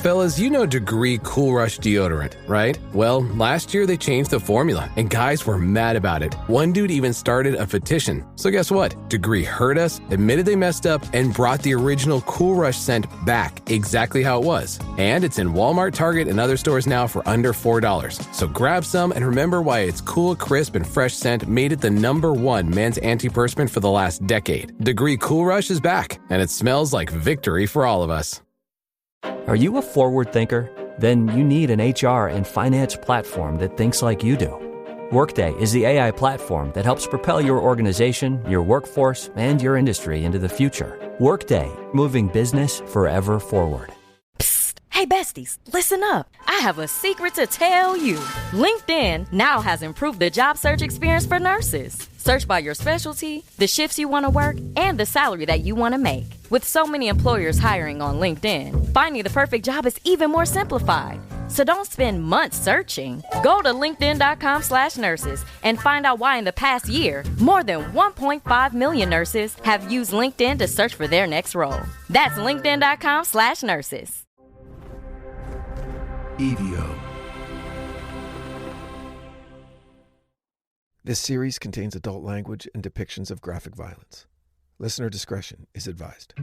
Fellas, you know Degree Cool Rush deodorant, right? Well, last year they changed the formula, and guys were mad about it. One dude even started a petition. So guess what? Degree heard us, admitted they messed up, and brought the original Cool Rush scent back exactly how it was. And it's in Walmart, Target, and other stores now for under $4. So grab some and remember why its cool, crisp, and fresh scent made it the #1 men's antiperspirant for the last decade. Degree Cool Rush is back, and it smells like victory for all of us. Are you a forward thinker? Then you need an HR and finance platform that thinks like you do. Workday is the AI platform that helps propel your organization, your workforce, and your industry into the future. Workday, moving business forever forward. Hey besties, listen up. I have a secret to tell you. LinkedIn now has improved the job search experience for nurses. Search by your specialty, the shifts you want to work, and the salary that you want to make. With so many employers hiring on LinkedIn, finding the perfect job is even more simplified. So don't spend months searching. Go to linkedin.com/nurses and find out why in the past year, more than 1.5 million nurses have used LinkedIn to search for their next role. That's linkedin.com/nurses. EVO. This series contains adult language and depictions of graphic violence. Listener discretion is advised.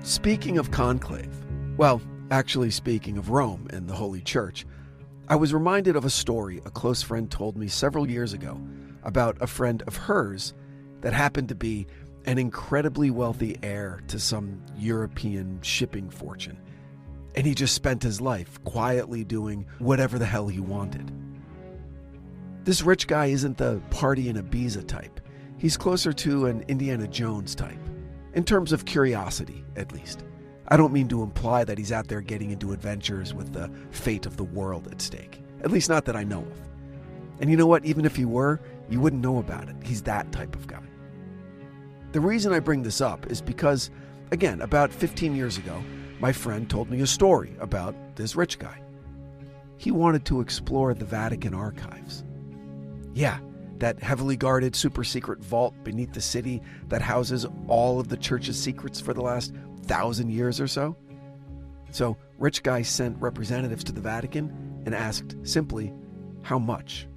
Speaking of conclave, well, actually speaking of Rome and the Holy Church, I was reminded of a story a close friend told me several years ago about a friend of hers that happened to be an incredibly wealthy heir to some European shipping fortune. And he just spent his life quietly doing whatever the hell he wanted. This rich guy isn't the party in Ibiza type. He's closer to an Indiana Jones type. In terms of curiosity, at least. I don't mean to imply that he's out there getting into adventures with the fate of the world at stake. At least not that I know of. And you know what? Even if he were, you wouldn't know about it. He's that type of guy. The reason I bring this up is because, again, about 15 years ago, my friend told me a story about this rich guy. He wanted to explore the Vatican Archives. Yeah, that heavily guarded super secret vault beneath the city that houses all of the church's secrets for the last 1,000 years or so. So, rich guy sent representatives to the Vatican and asked simply, how much?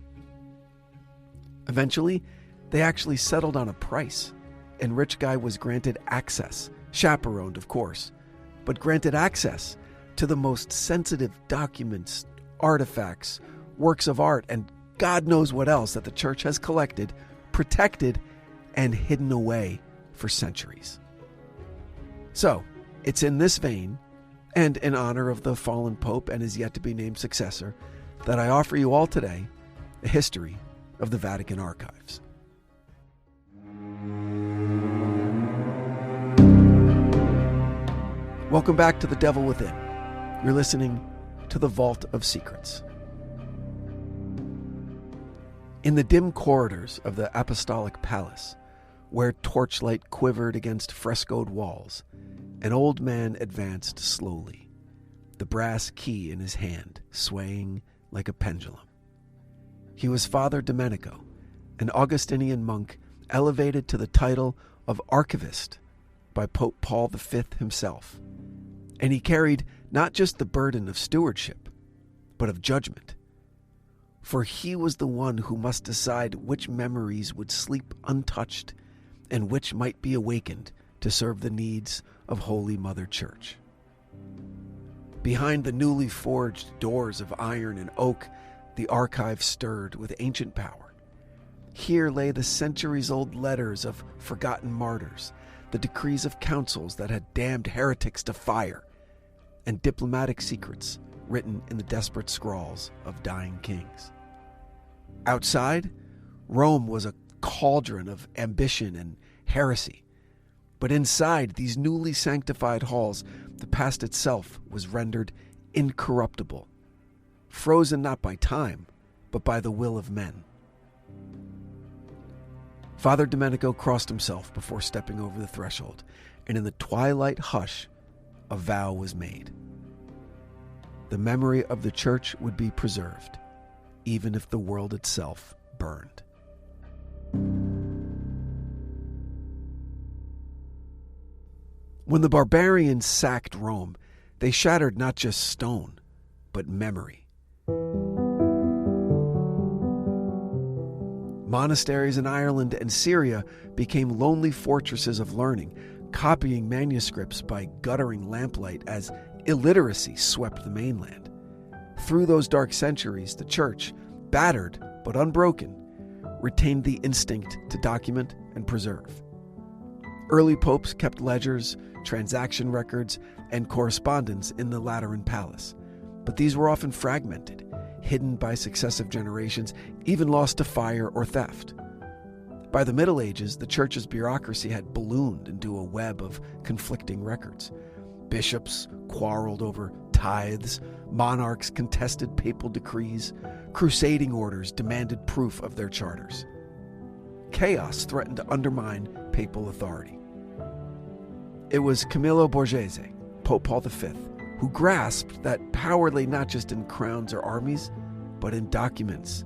Eventually, they actually settled on a price. And rich guy was granted access, chaperoned of course, but granted access to the most sensitive documents, artifacts, works of art, and God knows what else that the church has collected, protected, and hidden away for centuries. So, it's in this vein, and in honor of the fallen pope and his yet-to-be-named successor, that I offer you all today a history of the Vatican Archives. Welcome back to The Devil Within. You're listening to The Vault of Secrets. In the dim corridors of the Apostolic Palace, where torchlight quivered against frescoed walls, an old man advanced slowly, the brass key in his hand swaying like a pendulum. He was Father Domenico, an Augustinian monk elevated to the title of archivist by Pope Paul V himself. And he carried not just the burden of stewardship, but of judgment. For he was the one who must decide which memories would sleep untouched and which might be awakened to serve the needs of Holy Mother Church. Behind the newly forged doors of iron and oak, the archive stirred with ancient power. Here lay the centuries-old letters of forgotten martyrs, the decrees of councils that had damned heretics to fire, and diplomatic secrets written in the desperate scrawls of dying kings. Outside, Rome was a cauldron of ambition and heresy. But inside these newly sanctified halls, the past itself was rendered incorruptible, frozen not by time, but by the will of men. Father Domenico crossed himself before stepping over the threshold, and in the twilight hush, a vow was made. The memory of the church would be preserved, even if the world itself burned. When the barbarians sacked Rome, they shattered not just stone, but memory. Monasteries in Ireland and Syria became lonely fortresses of learning, copying manuscripts by guttering lamplight as illiteracy swept the mainland. Through those dark centuries, the Church, battered but unbroken, retained the instinct to document and preserve. Early popes kept ledgers, transaction records, and correspondence in the Lateran Palace, but these were often fragmented, hidden by successive generations, even lost to fire or theft. By the Middle Ages, the Church's bureaucracy had ballooned into a web of conflicting records. Bishops quarreled over tithes, monarchs contested papal decrees, crusading orders demanded proof of their charters. Chaos threatened to undermine papal authority. It was Camillo Borghese, Pope Paul V, who grasped that power lay not just in crowns or armies, but in documents,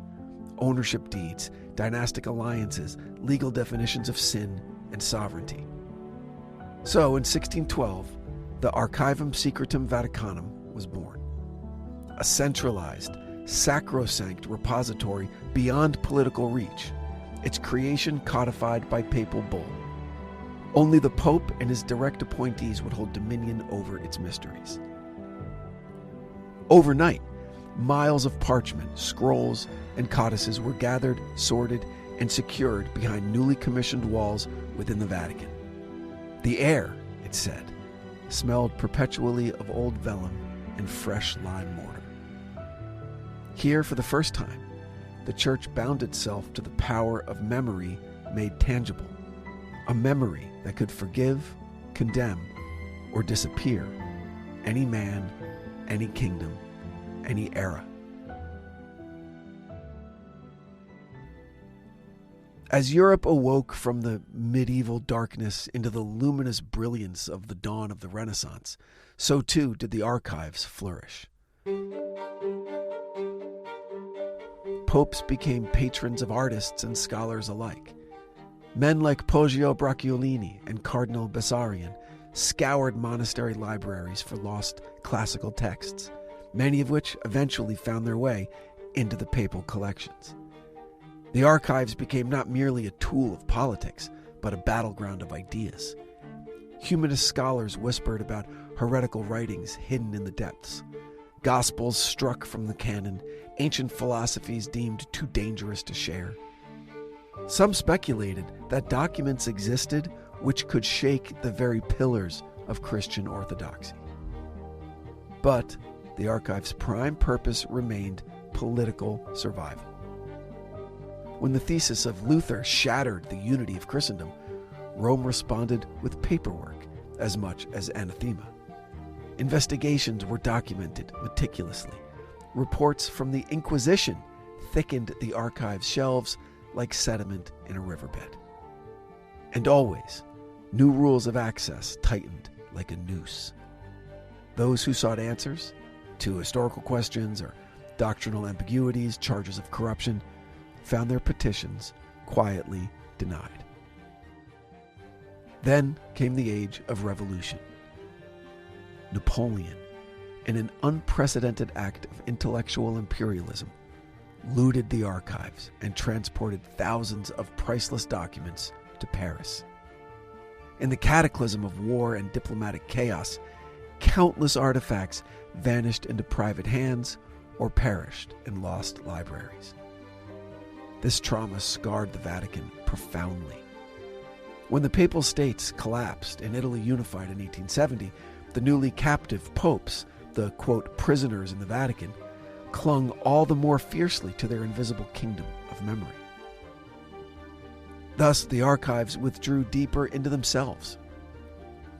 ownership deeds, dynastic alliances, legal definitions of sin and sovereignty. So in 1612, the Archivum Secretum Vaticanum was born, a centralized, sacrosanct repository beyond political reach, its creation codified by papal bull. Only the Pope and his direct appointees would hold dominion over its mysteries. Overnight, miles of parchment, scrolls, and codices were gathered, sorted, and secured behind newly commissioned walls within the Vatican. The air, it said, smelled perpetually of old vellum and fresh lime mortar. Here, for the first time, the Church bound itself to the power of memory made tangible, a memory that could forgive, condemn, or disappear any man, any kingdom, any era. As Europe awoke from the medieval darkness into the luminous brilliance of the dawn of the Renaissance, so too did the archives flourish. Popes became patrons of artists and scholars alike. Men like Poggio Bracciolini and Cardinal Bessarion scoured monastery libraries for lost classical texts, many of which eventually found their way into the papal collections. The archives became not merely a tool of politics, but a battleground of ideas. Humanist scholars whispered about heretical writings hidden in the depths, gospels struck from the canon, ancient philosophies deemed too dangerous to share. Some speculated that documents existed which could shake the very pillars of Christian orthodoxy. But the archive's prime purpose remained political survival. When the thesis of Luther shattered the unity of Christendom, Rome responded with paperwork as much as anathema. Investigations were documented meticulously. Reports from the Inquisition thickened the archive's shelves like sediment in a riverbed. And always, new rules of access tightened like a noose. Those who sought answers to historical questions or doctrinal ambiguities, charges of corruption, found their petitions quietly denied. Then came the age of revolution. Napoleon, in an unprecedented act of intellectual imperialism, looted the archives and transported thousands of priceless documents to Paris. In the cataclysm of war and diplomatic chaos, countless artifacts vanished into private hands or perished in lost libraries. This trauma scarred the Vatican profoundly. When the Papal States collapsed and Italy unified in 1870, the newly captive popes, the, quote, prisoners in the Vatican, clung all the more fiercely to their invisible kingdom of memory. Thus, the archives withdrew deeper into themselves,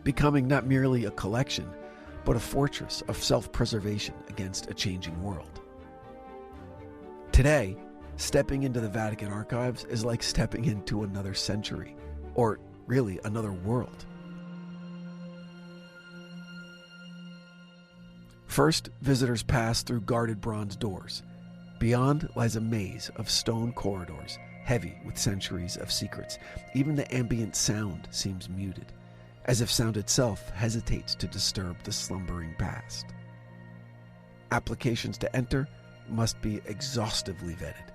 becoming not merely a collection, but a fortress of self-preservation against a changing world. Today, stepping into the Vatican archives is like stepping into another century, or really another world. First, visitors pass through guarded bronze doors. Beyond lies a maze of stone corridors, heavy with centuries of secrets. Even the ambient sound seems muted. as if sound itself hesitates to disturb the slumbering past. Applications to enter must be exhaustively vetted.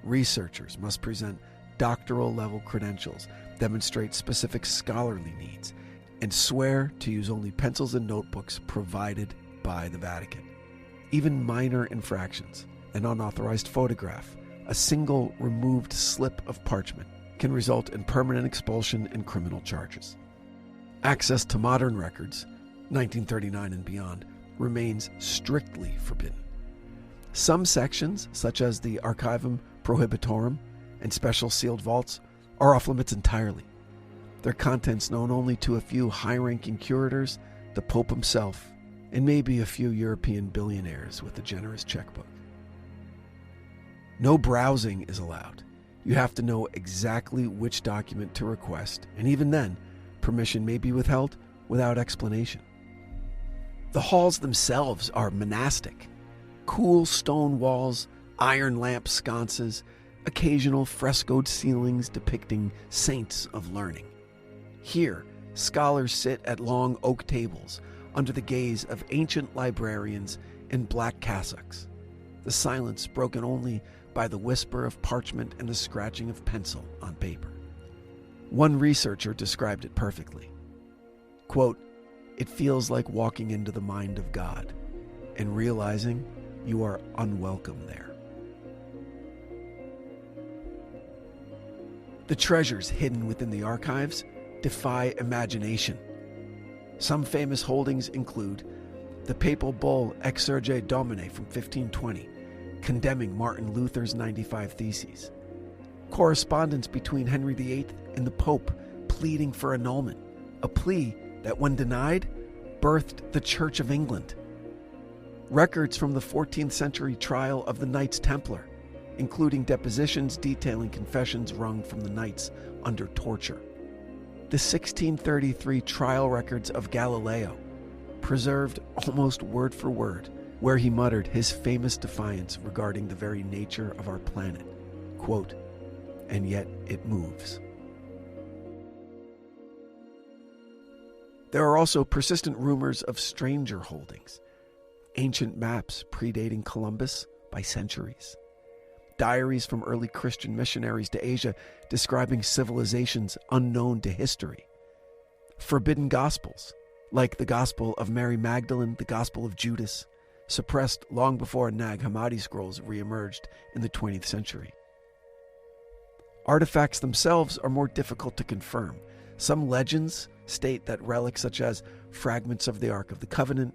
Researchers must present doctoral-level credentials, demonstrate specific scholarly needs, and swear to use only pencils and notebooks provided by the Vatican. Even minor infractions, an unauthorized photograph, a single removed slip of parchment, can result in permanent expulsion and criminal charges. Access to modern records, 1939 and beyond, remains strictly forbidden. Some sections, such as the Archivum Prohibitorum and special sealed vaults, are off limits entirely. Their contents known only to a few high-ranking curators, the Pope himself, and maybe a few European billionaires with a generous checkbook. No browsing is allowed. You have to know exactly which document to request, and even then, permission may be withheld without explanation. The halls themselves are monastic. Cool stone walls, iron lamp sconces, occasional frescoed ceilings depicting saints of learning. Here, scholars sit at long oak tables under the gaze of ancient librarians in black cassocks, the silence broken only by the whisper of parchment and the scratching of pencil on paper. One researcher described it perfectly. Quote, "It feels like walking into the mind of God and realizing you are unwelcome there." The treasures hidden within the archives defy imagination. Some famous holdings include the papal bull Exsurge Domine from 1520, condemning Martin Luther's 95 Theses, correspondence between Henry VIII and the Pope pleading for annulment, a plea that, when denied, birthed the Church of England, records from the 14th century trial of the Knights Templar, including depositions detailing confessions wrung from the knights under torture, the 1633 trial records of Galileo, preserved almost word for word, where he muttered his famous defiance regarding the very nature of our planet, quote, "And yet it moves." There are also persistent rumors of stranger holdings, ancient maps predating Columbus by centuries, diaries from early Christian missionaries to Asia describing civilizations unknown to history, forbidden gospels, like the Gospel of Mary Magdalene, the Gospel of Judas, suppressed long before Nag Hammadi scrolls reemerged in the 20th century. Artifacts themselves are more difficult to confirm. Some legends state that relics such as fragments of the Ark of the Covenant,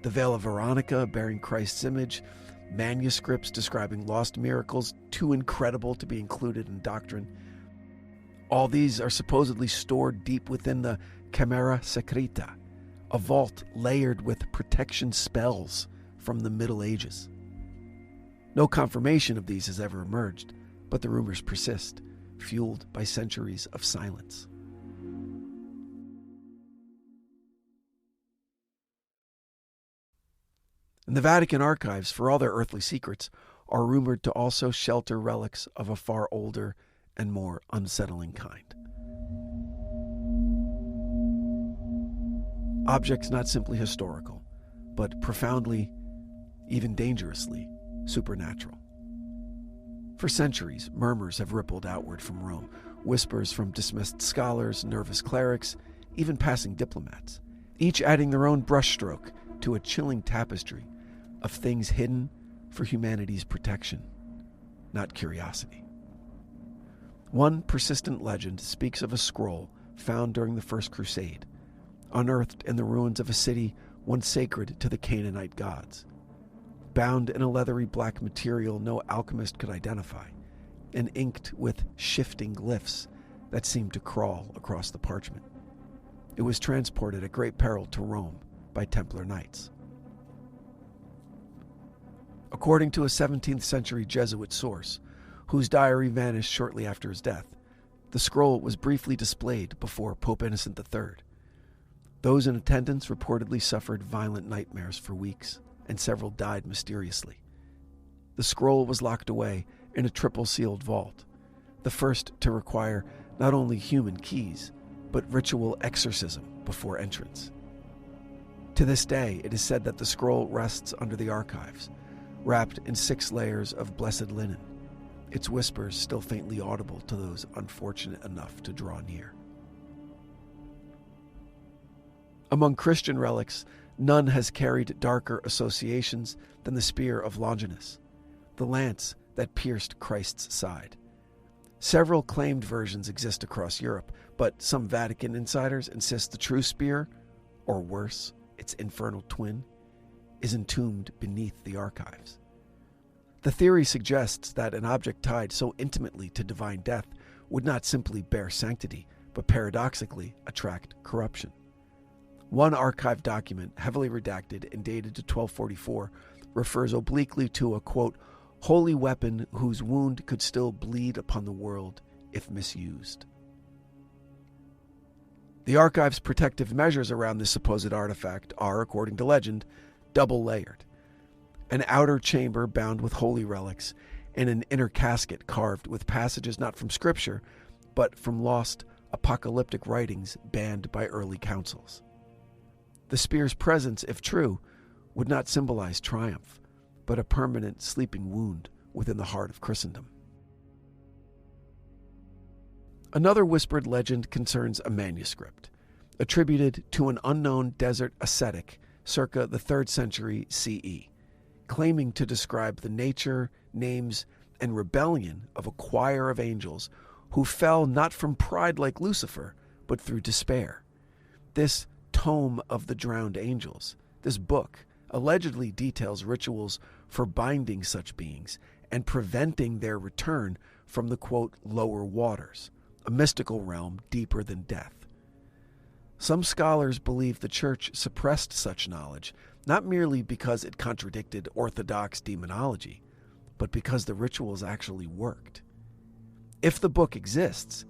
the Veil of Veronica bearing Christ's image, manuscripts describing lost miracles too incredible to be included in doctrine. All these are supposedly stored deep within the Camera Secreta, a vault layered with protection spells from the Middle Ages. No confirmation of these has ever emerged, but the rumors persist, fueled by centuries of silence. And the Vatican Archives, for all their earthly secrets, are rumored to also shelter relics of a far older and more unsettling kind. Objects not simply historical, but profoundly, even dangerously, supernatural. For centuries, murmurs have rippled outward from Rome, whispers from dismissed scholars, nervous clerics, even passing diplomats, each adding their own brushstroke to a chilling tapestry of things hidden for humanity's protection, not curiosity. One persistent legend speaks of a scroll found during the First Crusade, unearthed in the ruins of a city once sacred to the Canaanite gods, bound in a leathery black material no alchemist could identify, and inked with shifting glyphs that seemed to crawl across the parchment. It was transported at great peril to Rome by Templar knights. According to a 17th century Jesuit source, whose diary vanished shortly after his death, the scroll was briefly displayed before Pope Innocent III. Those in attendance reportedly suffered violent nightmares for weeks, and several died mysteriously. The scroll was locked away in a triple-sealed vault, the first to require not only human keys, but ritual exorcism before entrance. To this day, it is said that the scroll rests under the archives, wrapped in 6 layers of blessed linen, its whispers still faintly audible to those unfortunate enough to draw near. Among Christian relics, none has carried darker associations than the spear of Longinus, the lance that pierced Christ's side. Several claimed versions exist across Europe, but some Vatican insiders insist the true spear, or worse, its infernal twin, is entombed beneath the archives. The theory suggests that an object tied so intimately to divine death would not simply bear sanctity, but paradoxically attract corruption. One archive document, heavily redacted and dated to 1244, refers obliquely to a, quote, holy weapon whose wound could still bleed upon the world if misused. The archive's protective measures around this supposed artifact are, according to legend, double-layered. An outer chamber bound with holy relics, and an inner casket carved with passages not from Scripture, but from lost apocalyptic writings banned by early councils. The spear's presence, if true, would not symbolize triumph, but a permanent sleeping wound within the heart of Christendom. Another whispered legend concerns a manuscript, attributed to an unknown desert ascetic circa the 3rd century CE, claiming to describe the nature, names, and rebellion of a choir of angels who fell not from pride like Lucifer, but through despair. This tome of the drowned angels, this book, allegedly details rituals for binding such beings and preventing their return from the, quote, lower waters, a mystical realm deeper than death. Some scholars believe the Church suppressed such knowledge, not merely because it contradicted orthodox demonology, but because the rituals actually worked. If the book exists,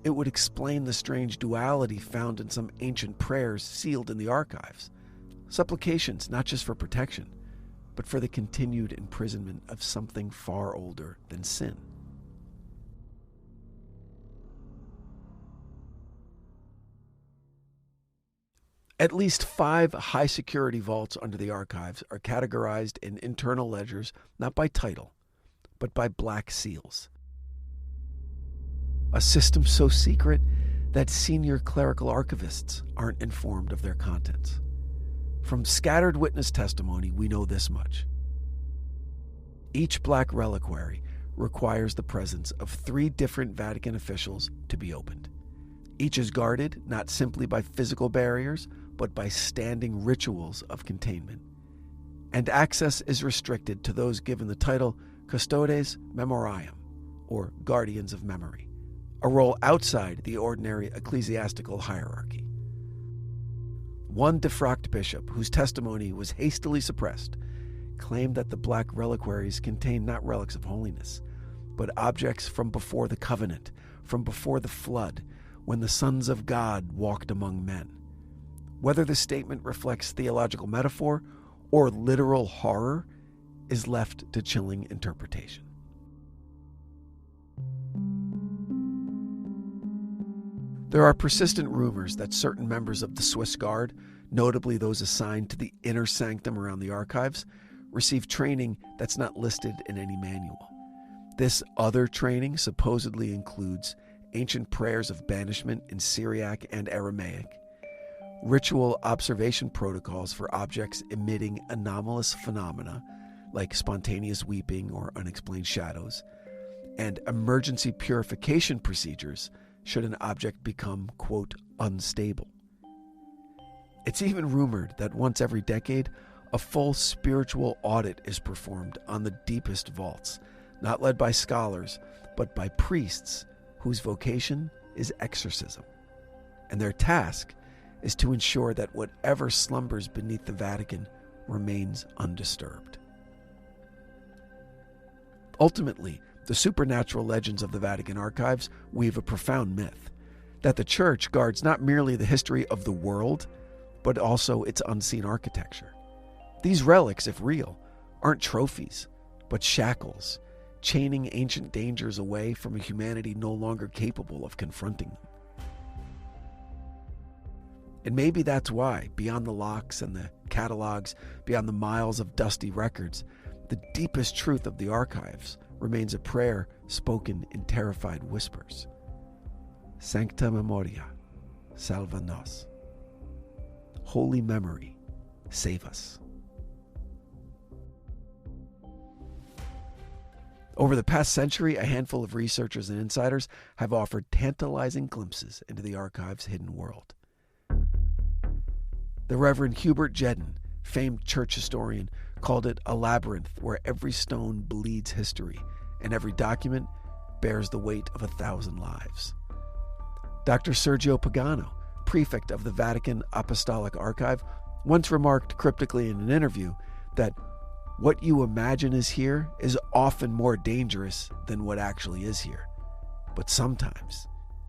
it would explain the strange duality found in some ancient prayers sealed in the archives. Supplications not just for protection, but for the continued imprisonment of something far older than sin. At least 5 high-security vaults under the archives are categorized in internal ledgers not by title, but by black seals. A system so secret that senior clerical archivists aren't informed of their contents. From scattered witness testimony, we know this much. Each black reliquary requires the presence of 3 different Vatican officials to be opened. Each is guarded not simply by physical barriers, but by standing rituals of containment. And access is restricted to those given the title Custodes Memoriam, or Guardians of Memory, a role outside the ordinary ecclesiastical hierarchy. One defrocked bishop, whose testimony was hastily suppressed, claimed that the black reliquaries contained not relics of holiness, but objects from before the covenant, from before the flood, when the sons of God walked among men. Whether the statement reflects theological metaphor or literal horror is left to chilling interpretation. There are persistent rumors that certain members of the Swiss Guard, notably those assigned to the inner sanctum around the archives, receive training that's not listed in any manual. This other training supposedly includes ancient prayers of banishment in Syriac and Aramaic, ritual observation protocols for objects emitting anomalous phenomena like spontaneous weeping or unexplained shadows, and emergency purification procedures should an object become, quote, unstable. It's even rumored that once every decade, a full spiritual audit is performed on the deepest vaults, not led by scholars, but by priests whose vocation is exorcism. And their task is to ensure that whatever slumbers beneath the Vatican remains undisturbed. Ultimately, the supernatural legends of the Vatican Archives weave a profound myth that the Church guards not merely the history of the world, but also its unseen architecture. These relics, if real, aren't trophies, but shackles, chaining ancient dangers away from a humanity no longer capable of confronting them. And maybe that's why, beyond the locks and the catalogs, beyond the miles of dusty records, the deepest truth of the archives remains a prayer spoken in terrified whispers. Sancta memoria, salva nos. Holy memory, save us. Over the past century, a handful of researchers and insiders have offered tantalizing glimpses into the archive's hidden world. The Reverend Hubert Jedden, famed church historian, called it a labyrinth where every stone bleeds history and every document bears the weight of 1,000 lives. Dr. Sergio Pagano, prefect of the Vatican Apostolic Archive, once remarked cryptically in an interview that what you imagine is here is often more dangerous than what actually is here. But sometimes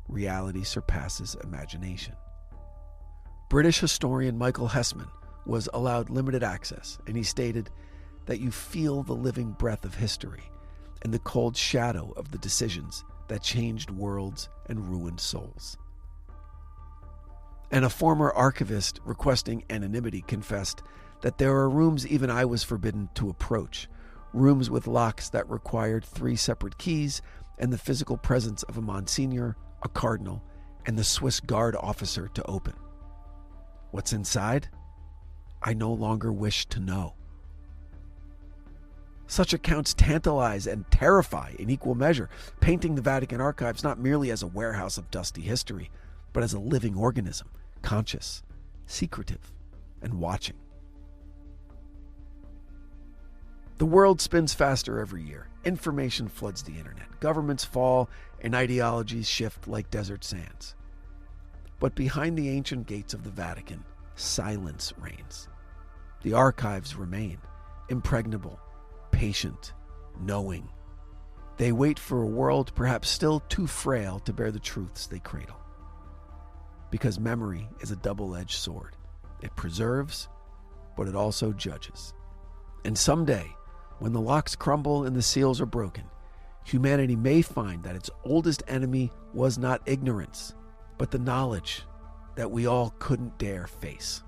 reality surpasses imagination. British historian Michael Hessman was allowed limited access, and he stated that you feel the living breath of history and the cold shadow of the decisions that changed worlds and ruined souls. And a former archivist requesting anonymity confessed that there are rooms even I was forbidden to approach, rooms with locks that required 3 separate keys and the physical presence of a Monsignor, a Cardinal, and the Swiss Guard officer to open. What's inside? I no longer wish to know. Such accounts tantalize and terrify in equal measure, painting the Vatican Archives not merely as a warehouse of dusty history, but as a living organism, conscious, secretive, and watching. The world spins faster every year. Information floods the internet. Governments fall and ideologies shift like desert sands. But behind the ancient gates of the Vatican, silence reigns. The archives remain, impregnable, patient, knowing. They wait for a world perhaps still too frail to bear the truths they cradle. Because memory is a double-edged sword. It preserves, but it also judges. And someday, when the locks crumble and the seals are broken, humanity may find that its oldest enemy was not ignorance, but the knowledge that we all couldn't dare face.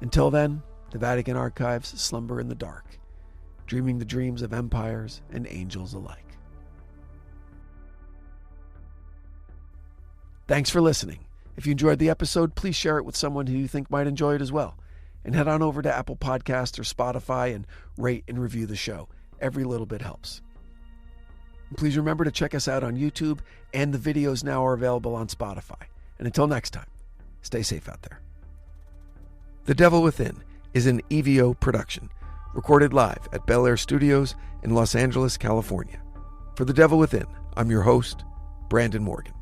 Until then, the Vatican Archives slumber in the dark, dreaming the dreams of empires and angels alike. Thanks for listening. If you enjoyed the episode, please share it with someone who you think might enjoy it as well. And head on over to Apple Podcasts or Spotify and rate and review the show. Every little bit helps. And please remember to check us out on YouTube, and the videos now are available on Spotify. And until next time, stay safe out there. The Devil Within is an EVO production, recorded live at Bel Air Studios in Los Angeles, California. For The Devil Within, I'm your host, Brandon Morgan.